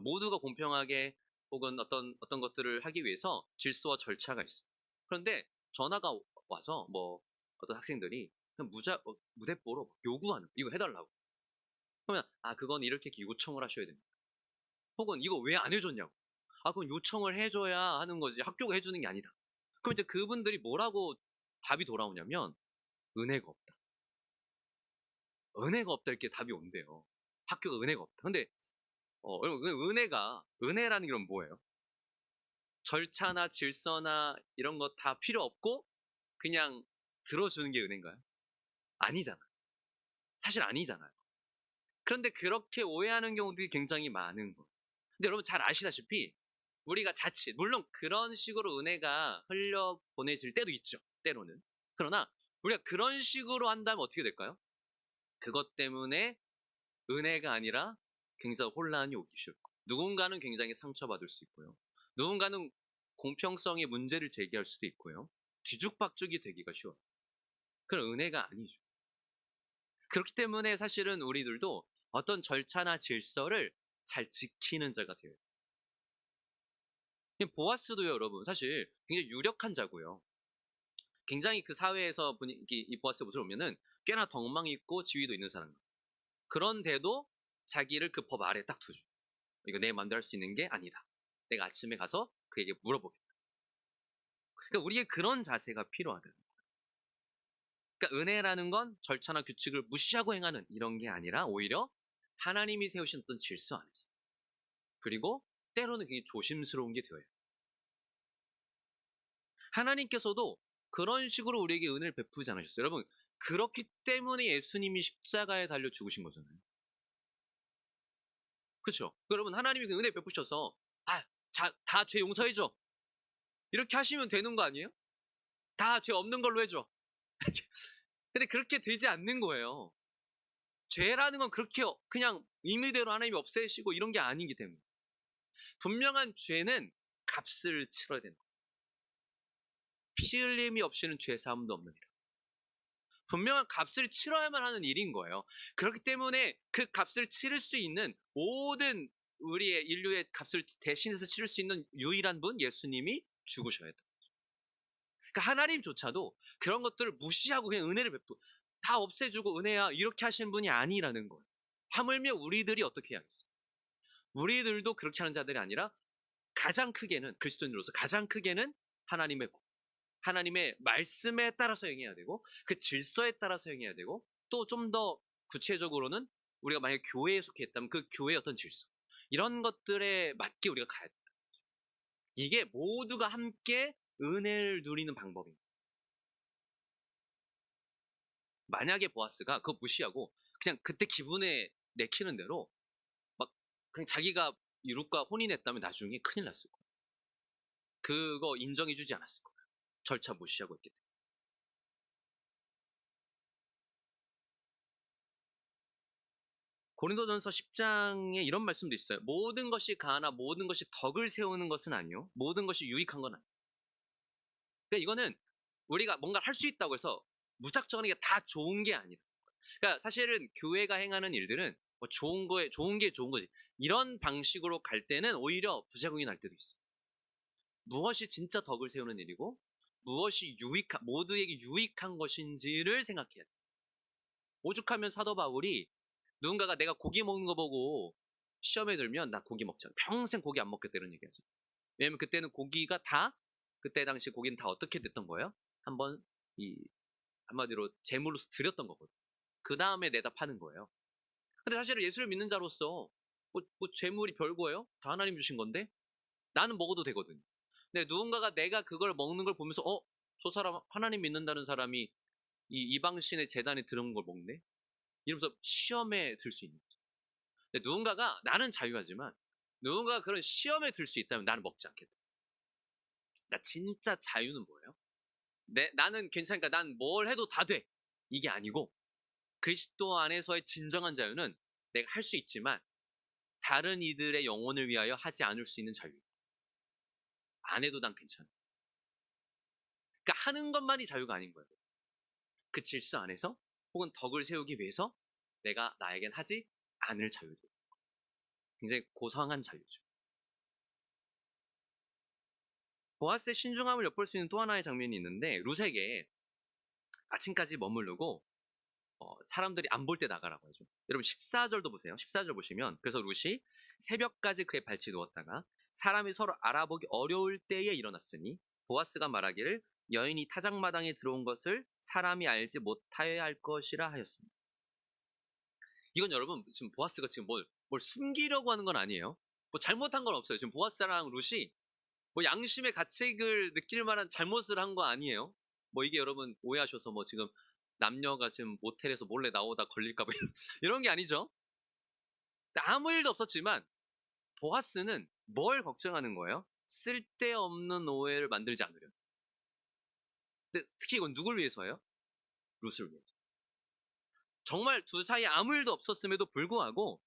모두가 공평하게 혹은 어떤 것들을 하기 위해서 질서와 절차가 있어요. 그런데 전화가 와서 뭐 어떤 학생들이 그냥 무대뽀로 요구하는 이거 해달라고. 그러면 그건 이렇게 요청을 하셔야 됩니다. 혹은 이거 왜 안 해줬냐고. 그건 요청을 해줘야 하는 거지 학교가 해주는 게 아니다. 그럼 이제 그분들이 뭐라고 답이 돌아오냐면 은혜가 없다. 은혜가 없다 이렇게 답이 온대요. 학교가 은혜가 없다. 근데 여러분 은혜라는 게 그럼 뭐예요? 절차나 질서나 이런 거 다 필요 없고 그냥 들어주는 게 은혜인가요? 아니잖아. 사실 아니잖아요. 그런데 그렇게 오해하는 경우들이 굉장히 많은 거예요. 근데 여러분 잘 아시다시피 우리가 자칫 물론 그런 식으로 은혜가 흘려 보내질 때도 있죠. 때로는. 그러나 우리가 그런 식으로 한다면 어떻게 될까요? 그것 때문에 은혜가 아니라 굉장히 혼란이 오기 쉽고 누군가는 굉장히 상처받을 수 있고요. 누군가는 공평성의 문제를 제기할 수도 있고요. 뒤죽박죽이 되기가 쉬워요. 그런 은혜가 아니죠. 그렇기 때문에 사실은 우리들도 어떤 절차나 질서를 잘 지키는 자가 되어요. 보아스도요, 여러분, 사실 굉장히 유력한 자고요. 굉장히 그 사회에서 이 보아스의 모습을 보면은 꽤나 덕망이 있고 지위도 있는 사람입니다. 그런데도 자기를 그 법 아래 딱 두죠. 이거 내 마음대로 할 수 있는 게 아니다. 내가 아침에 가서 그에게 물어보겠다. 그러니까 우리의 그런 자세가 필요하다. 그러니까 은혜라는 건 절차나 규칙을 무시하고 행하는 이런 게 아니라 오히려 하나님이 세우신 어떤 질서 안에서 그리고 때로는 굉장히 조심스러운 게 되어요. 하나님께서도 그런 식으로 우리에게 은혜를 베푸지 않으셨어요. 여러분 그렇기 때문에 예수님이 십자가에 달려 죽으신 거잖아요. 그렇죠? 여러분 하나님이 그 은혜 베푸셔서 다 죄 용서해줘 이렇게 하시면 되는 거 아니에요? 다 죄 없는 걸로 해줘. 근데 그렇게 되지 않는 거예요. 죄라는 건 그렇게 그냥 임의대로 하나님이 없애시고 이런 게 아니기 때문에 분명한 죄는 값을 치러야 된다. 피 흘림이 없이는 죄 사함도 없는 일. 분명한 값을 치러야만 하는 일인 거예요. 그렇기 때문에 그 값을 치를 수 있는 모든 우리의 인류의 값을 대신해서 치를 수 있는 유일한 분 예수님이 죽으셔야 돼요. 그러니까 하나님조차도 그런 것들을 무시하고 그냥 은혜를 다 없애주고 은혜야 이렇게 하시는 분이 아니라는 거예요. 하물며 우리들이 어떻게 해야겠어요? 우리들도 그렇게 하는 자들이 아니라 가장 크게는 그리스도인으로서 가장 크게는 하나님의 말씀에 따라서 행해야 되고 그 질서에 따라서 행해야 되고 또 좀 더 구체적으로는 우리가 만약에 교회에 속해 있다면 그 교회의 어떤 질서 이런 것들에 맞게 우리가 가야 된다. 이게 모두가 함께 은혜를 누리는 방법입니다. 만약에 보아스가 그거 무시하고 그냥 그때 기분에 내키는 대로 막 그냥 자기가 이 룻과 혼인했다면 나중에 큰일 났을 거예요. 그거 인정해주지 않았을 거예요. 절차 무시하고 있기 때문에. 고린도전서 10장에 이런 말씀도 있어요. 모든 것이 가하나 모든 것이 덕을 세우는 것은 아니요. 모든 것이 유익한 건 아니에요. 그러니까 이거는 우리가 뭔가 할 수 있다고 해서 무작정 이게 다 좋은 게 아니다. 그러니까 사실은 교회가 행하는 일들은 뭐 좋은 게 좋은 거지. 이런 방식으로 갈 때는 오히려 부작용이 날 때도 있어요. 무엇이 진짜 덕을 세우는 일이고 무엇이 모두에게 유익한 것인지를 생각해야 돼요. 오죽하면 사도 바울이 누군가가 내가 고기 먹는 거 보고 시험에 들면 나 고기 먹지 않아. 평생 고기 안 먹겠다 이런 얘기하죠. 왜냐면 그때는 고기가 그때 당시 고기는 다 어떻게 됐던 거예요? 한번 한마디로 제물로서 드렸던 거거든요. 그 다음에 내다 파는 거예요. 근데 사실은 예수를 믿는 자로서 뭐 제물이 별거예요? 다 하나님 주신 건데 나는 먹어도 되거든요. 근데 누군가가 내가 그걸 먹는 걸 보면서 저 사람 하나님 믿는다는 사람이 이 이방신의 제단에 들은 걸 먹네? 이러면서 시험에 들 수 있는 거죠. 근데 누군가가 나는 자유하지만 누군가가 그런 시험에 들 수 있다면 나는 먹지 않겠다. 그러니까 진짜 자유는 뭐예요? 나는 괜찮으니까 난 뭘 해도 다 돼. 이게 아니고 그리스도 안에서의 진정한 자유는 내가 할 수 있지만 다른 이들의 영혼을 위하여 하지 않을 수 있는 자유. 안 해도 난 괜찮아. 그러니까 하는 것만이 자유가 아닌 거예요. 그 질서 안에서 혹은 덕을 세우기 위해서 내가 나에겐 하지 않을 자유도. 굉장히 고상한 자유죠. 보아스의 신중함을 엿볼 수 있는 또 하나의 장면이 있는데 룻에게 아침까지 머무르고 사람들이 안 볼 때 나가라고 하죠. 여러분 14절도 보세요. 14절 보시면 그래서 룻이 새벽까지 그의 발치 누웠다가 사람이 서로 알아보기 어려울 때에 일어났으니 보아스가 말하기를 여인이 타작마당에 들어온 것을 사람이 알지 못하여야 할 것이라 하였습니다. 이건 여러분 지금 보아스가 지금 뭘 숨기려고 하는 건 아니에요. 뭐 잘못한 건 없어요. 지금 보아스랑 룻이 뭐 양심의 가책을 느낄 만한 잘못을 한 거 아니에요. 뭐 이게 여러분 오해하셔서 뭐 지금 남녀가 지금 모텔에서 몰래 나오다 걸릴까 봐 이런 게 아니죠. 아무 일도 없었지만 보아스는 뭘 걱정하는 거예요? 쓸데없는 오해를 만들지 않으려. 근데 특히 이건 누굴 위해서예요? 룻을 위해서. 정말 둘 사이에 아무 일도 없었음에도 불구하고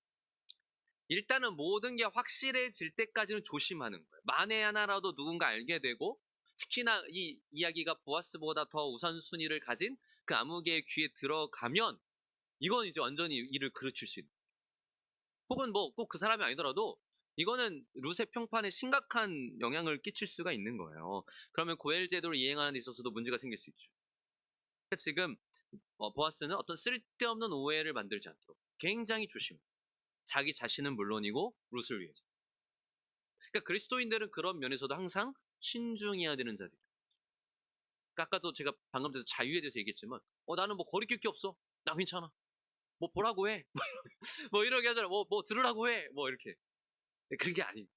일단은 모든 게 확실해질 때까지는 조심하는 거예요. 만에 하나라도 누군가 알게 되고 특히나 이 이야기가 보아스보다 더 우선순위를 가진 그 아무개의 귀에 들어가면 이건 이제 완전히 일을 그르칠 수 있는. 혹은 뭐 꼭 그 사람이 아니더라도 이거는 룻의 평판에 심각한 영향을 끼칠 수가 있는 거예요. 그러면 고엘 제도를 이행하는 데 있어서도 문제가 생길 수 있죠. 그러니까 지금 보아스는 어떤 쓸데없는 오해를 만들지 않도록 굉장히 조심해요. 자기 자신은 물론이고 룻을 위해서. 그러니까 그리스도인들은 그런 면에서도 항상 신중해야 되는 자들. 그러니까 아까도 제가 방금 전에 자유에 대해서 얘기했지만 나는 뭐 거리낄 게 없어. 나 괜찮아. 뭐 보라고 해. 뭐 이렇게 하잖아. 뭐 들으라고 해. 뭐 이렇게. 그런 게 아닙니다.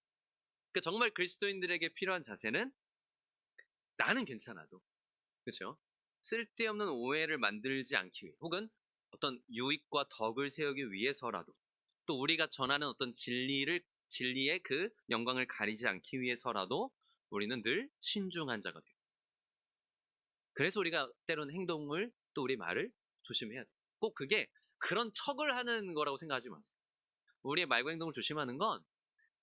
그러니까 정말 그리스도인들에게 필요한 자세는 나는 괜찮아도 그렇죠? 쓸데없는 오해를 만들지 않기 위해 혹은 어떤 유익과 덕을 세우기 위해서라도 또 우리가 전하는 어떤 진리의 그 영광을 가리지 않기 위해서라도 우리는 늘 신중한 자가 돼요. 그래서 우리가 때로는 행동을 또 우리 말을 조심해야 돼요. 꼭 그게 그런 척을 하는 거라고 생각하지 마세요. 우리의 말과 행동을 조심하는 건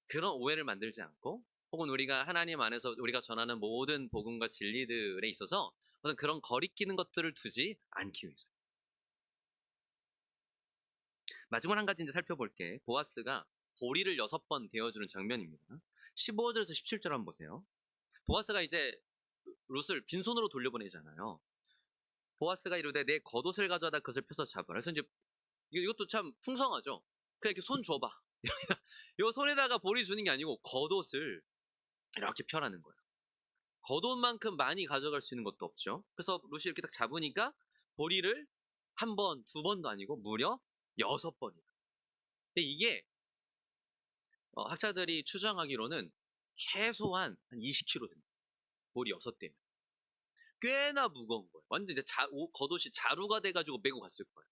그런 오해를 만들지 않고 혹은 우리가 하나님 안에서 우리가 전하는 모든 복음과 진리들에 있어서 어떤 그런 거리끼는 것들을 두지 않기 위해서. 마지막 한 가지 이제 살펴볼게. 보아스가 보리를 6번 데워주는 장면입니다. 15절에서 17절 한번 보세요. 보아스가 이제 룻을 빈손으로 돌려보내잖아요. 보아스가 이르되 내 겉옷을 가져다 그것을 펴서 잡으라. 그래서 이제 이것도 참 풍성하죠. 그냥 이렇게 손 줘봐. 이 손에다가 보리 주는 게 아니고 겉옷을 이렇게 펴라는 거예요. 겉옷만큼 많이 가져갈 수 있는 것도 없죠. 그래서 룻이 이렇게 딱 잡으니까 보리를 한 번, 두 번도 아니고 무려 6번이다. 근데 이게 학자들이 추정하기로는 최소한 한 20kg 됩니다. 보리 6대. 꽤나 무거운 거예요. 완전 이제 겉옷이 자루가 돼가지고 메고 갔을 거예요.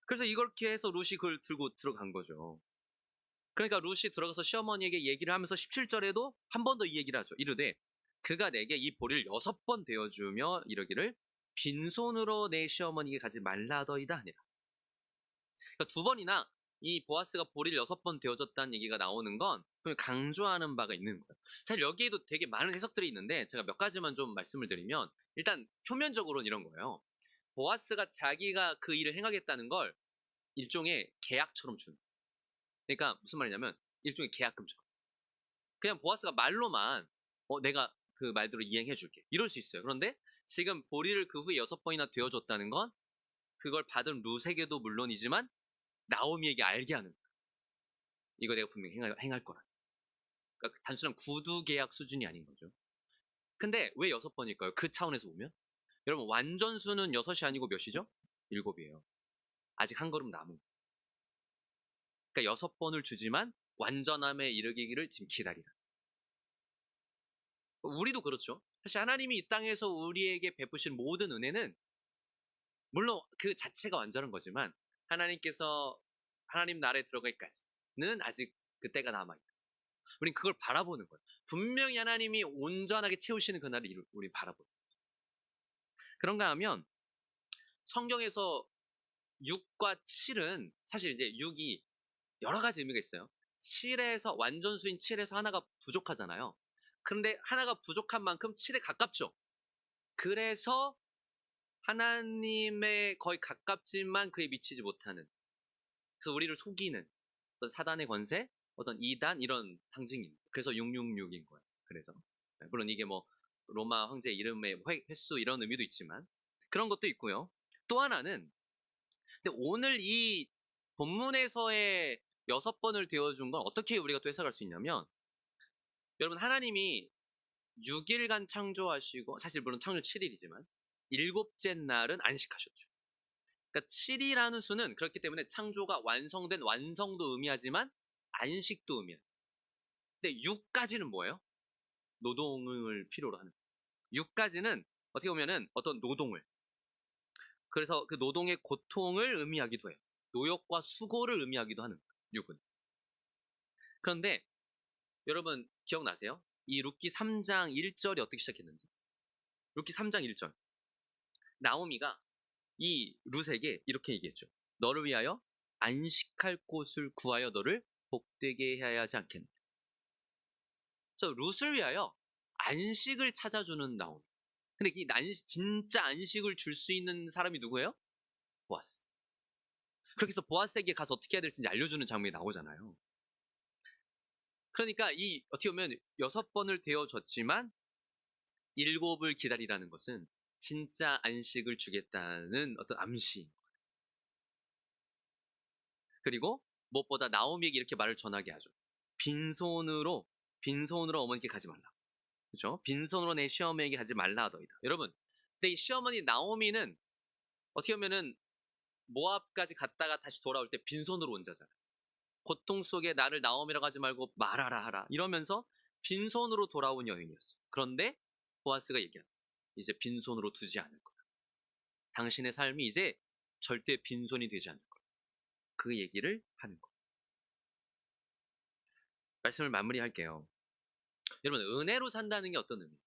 그래서 이렇게 해서 룻이 그걸 들고 들어간 거죠. 그러니까 룻이 들어가서 시어머니에게 얘기를 하면서 17절에도 한 번 더 이 얘기를 하죠. 이르되 그가 내게 이 보리를 6번 되어주며 이러기를 빈손으로 내 시어머니에게 가지 말라더이다 하니라. 그러니까 2번이나 이 보아스가 보리를 6번 되어줬다는 얘기가 나오는 건 강조하는 바가 있는 거예요. 사실 여기에도 되게 많은 해석들이 있는데 제가 몇 가지만 좀 말씀을 드리면 일단 표면적으로는 이런 거예요. 보아스가 자기가 그 일을 행하겠다는 걸 일종의 계약처럼 주는 거예요. 그러니까 무슨 말이냐면 일종의 계약금처럼. 그냥 보아스가 말로만 내가 그 말대로 이행해 줄게 이럴 수 있어요. 그런데 지금 보리를 그 후에 6번이나 되어줬다는 건 그걸 받은 룻에게도 물론이지만 나오미에게 알게 하는 거야. 이거 내가 분명히 행할 거라. 그러니까 단순한 구두 계약 수준이 아닌 거죠. 근데 왜 6번일까요? 그 차원에서 보면 여러분 완전수는 6이 아니고 몇이죠? 7이에요. 아직 한 걸음 남은 거예요. 그러니까 6번을 주지만 완전함에 이르기를 지금 기다리라. 우리도 그렇죠. 사실 하나님이 이 땅에서 우리에게 베푸신 모든 은혜는 물론 그 자체가 완전한 거지만 하나님께서 하나님 나라에 들어가기까지는 아직 그때가 남아있다. 우린 그걸 바라보는 거예요. 분명히 하나님이 온전하게 채우시는 그날을 우리 바라보는 거예요. 그런가 하면 성경에서 6과 7은 사실 이제 6이 여러 가지 의미가 있어요. 7에서 완전수인 7에서 하나가 부족하잖아요. 그런데 하나가 부족한 만큼 7에 가깝죠. 그래서 하나님의 거의 가깝지만 그에 미치지 못하는, 그래서 우리를 속이는 어떤 사단의 권세, 어떤 이단 이런 상징입니다. 그래서 666인 거예요. 그래서 물론 이게 뭐 로마 황제 이름의 횟수 이런 의미도 있지만 그런 것도 있고요. 또 하나는 근데 오늘 이 본문에서의 6번을 되어준 건 어떻게 우리가 또 해석할 수 있냐면, 여러분 하나님이 6일간 창조하시고 사실 물론 창조 7일이지만 일곱째 날은 안식하셨죠. 그러니까 7이라는 수는 그렇기 때문에 창조가 완성된 완성도 의미하지만 안식도 의미해요. 근데 6까지는 뭐예요? 노동을 필요로 하는 거예요. 6까지는 어떻게 보면은 어떤 노동을, 그래서 그 노동의 고통을 의미하기도 해요. 노역과 수고를 의미하기도 하는 거예요. 6은. 그런데 여러분 기억나세요? 이 룻기 3장 1절이 어떻게 시작했는지. 룻기 3장 1절. 나오미가 이 룻에게 이렇게 얘기했죠. 너를 위하여 안식할 곳을 구하여 너를 복되게 해야 하지 않겠느냐. 그래서 룻을 위하여 안식을 찾아주는 나오미. 근데 이 진짜 안식을 줄 수 있는 사람이 누구예요? 보아스. 그렇게 해서 보아스에게 가서 어떻게 해야 될지 알려주는 장면이 나오잖아요. 그러니까 이 어떻게 보면 6번을 되어줬지만 7을 기다리라는 것은 진짜 안식을 주겠다는 어떤 암시. 그리고 무엇보다 나오미에게 이렇게 말을 전하게 하죠. 빈손으로 어머니께 가지 말라. 그렇죠? 빈손으로 내 시어머니에게 가지 말라 하더이다. 여러분, 근데 이 시어머니 나오미는 어떻게 보면은 모압까지 갔다가 다시 돌아올 때 빈손으로 온 자잖아요. 고통 속에 나를 나오미라고 하지 말고 말하라 하라 이러면서 빈손으로 돌아온 여인이었어요. 그런데 보아스가 얘기합니다. 이제 빈손으로 두지 않을 거야. 당신의 삶이 이제 절대 빈손이 되지 않을 거야. 그 얘기를 하는 거예요. 말씀을 마무리할게요. 여러분, 은혜로 산다는 게 어떤 의미예요?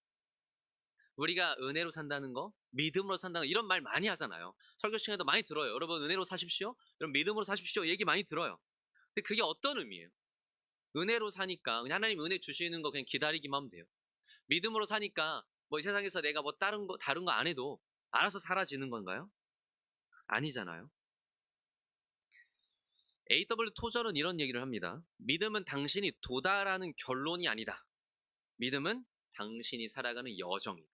우리가 은혜로 산다는 거, 믿음으로 산다는 거 이런 말 많이 하잖아요. 설교 시간에도 많이 들어요. 여러분 은혜로 사십시오. 여러분 믿음으로 사십시오. 얘기 많이 들어요. 근데 그게 어떤 의미예요? 은혜로 사니까 그냥 하나님 은혜 주시는 거 그냥 기다리기만 하면 돼요. 믿음으로 사니까 뭐 이 세상에서 내가 뭐 다른 거 안 해도 알아서 사라지는 건가요? 아니잖아요. A.W. 토절은 이런 얘기를 합니다. 믿음은 당신이 도달하는 결론이 아니다. 믿음은 당신이 살아가는 여정이다.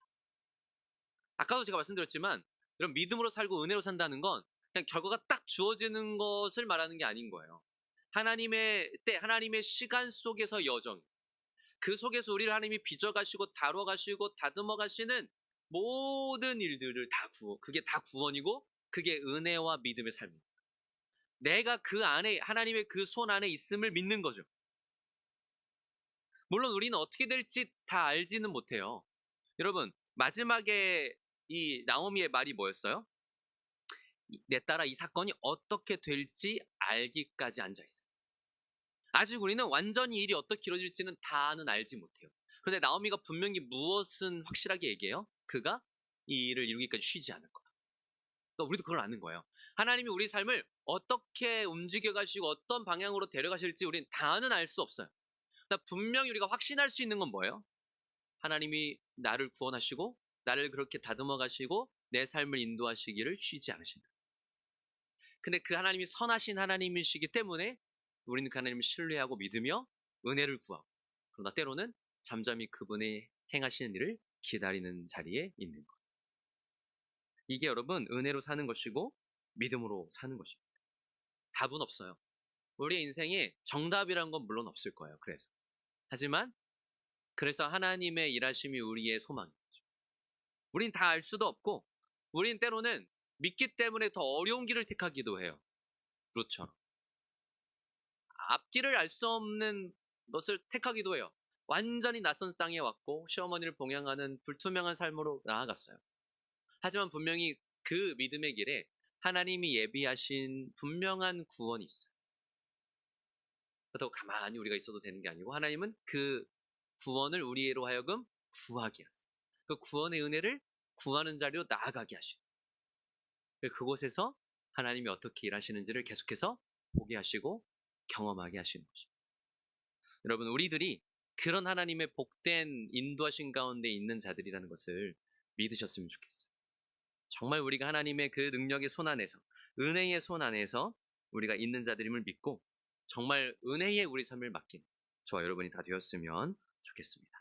아까도 제가 말씀드렸지만 이런 믿음으로 살고 은혜로 산다는 건 그냥 결과가 딱 주어지는 것을 말하는 게 아닌 거예요. 하나님의 때, 하나님의 시간 속에서 여정, 그 속에서 우리를 하나님이 빚어가시고 다뤄가시고 다듬어가시는 모든 일들을 그게 다 구원이고 그게 은혜와 믿음의 삶입니다. 내가 그 안에 하나님의 그 손 안에 있음을 믿는 거죠. 물론 우리는 어떻게 될지 다 알지는 못해요. 여러분 마지막에 이 나오미의 말이 뭐였어요? 내 딸아 이 사건이 어떻게 될지 알기까지 앉아있어요. 아직 우리는 완전히 일이 어떻게 이루어질지는 다는 알지 못해요. 그런데 나오미가 분명히 무엇은 확실하게 얘기해요? 그가 이 일을 이루기까지 쉬지 않을 거야. 그러니까 우리도 그걸 아는 거예요. 하나님이 우리 삶을 어떻게 움직여 가시고 어떤 방향으로 데려가실지 우리는 다는 알 수 없어요. 그러니까 분명히 우리가 확신할 수 있는 건 뭐예요? 하나님이 나를 구원하시고 나를 그렇게 다듬어 가시고 내 삶을 인도하시기를 쉬지 않으신다. 근데 그 하나님이 선하신 하나님이시기 때문에 우리는 그 하나님을 신뢰하고 믿으며 은혜를 구하고, 그러나 때로는 잠잠히 그분의 행하시는 일을 기다리는 자리에 있는 것. 이게 여러분 은혜로 사는 것이고 믿음으로 사는 것입니다. 답은 없어요. 우리의 인생에 정답이란 건 물론 없을 거예요. 하지만 그래서 하나님의 일하심이 우리의 소망이죠. 우린 다 알 수도 없고 우린 때로는 믿기 때문에 더 어려운 길을 택하기도 해요. 룻처럼 앞길을 알 수 없는 것을 택하기도 해요. 완전히 낯선 땅에 왔고 시어머니를 봉양하는 불투명한 삶으로 나아갔어요. 하지만 분명히 그 믿음의 길에 하나님이 예비하신 분명한 구원이 있어요. 그렇다고 가만히 우리가 있어도 되는 게 아니고 하나님은 그 구원을 우리로 하여금 구하게 하세요. 그 구원의 은혜를 구하는 자리로 나아가게 하시고 그곳에서 하나님이 어떻게 일하시는지를 계속해서 보게 하시고 경험하게 하시는 것입니다. 여러분 우리들이 그런 하나님의 복된 인도하신 가운데 있는 자들이라는 것을 믿으셨으면 좋겠어요. 정말 우리가 하나님의 그 능력의 손 안에서 은혜의 손 안에서 우리가 있는 자들임을 믿고 정말 은혜의 우리 삶을 맡긴 저와 여러분이 다 되었으면 좋겠습니다.